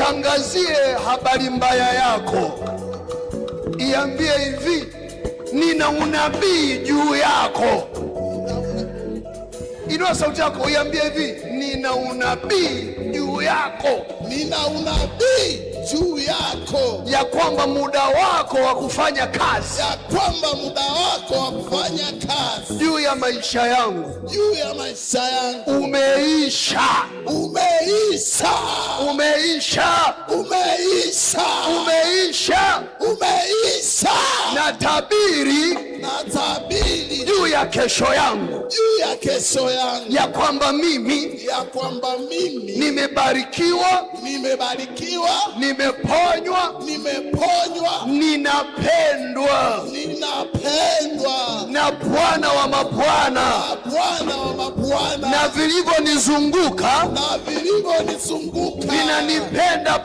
Itangazie habari mbaya yako, iambie hivi, nina unabii juu yako. Inua sauti yako, iambie hivi, nina unabii juu yako. Nina unabii juu yako, ya kwamba muda wako wa kufanya kazi, ya kwamba muda wako wa kufanya kazi juu ya maisha yangu, juu ya maisha yangu umeisha. Umeisha. Umeisha. Umeisha. Umeisha. Umeisha. Natabiri juu ya kesho yangu, juu ya kesho yangu, ya kwamba mimi nimebarikiwa, nimeponywa, ninapendwa na Bwana wa mabwana, na vilivyonizunguka vinanipenda.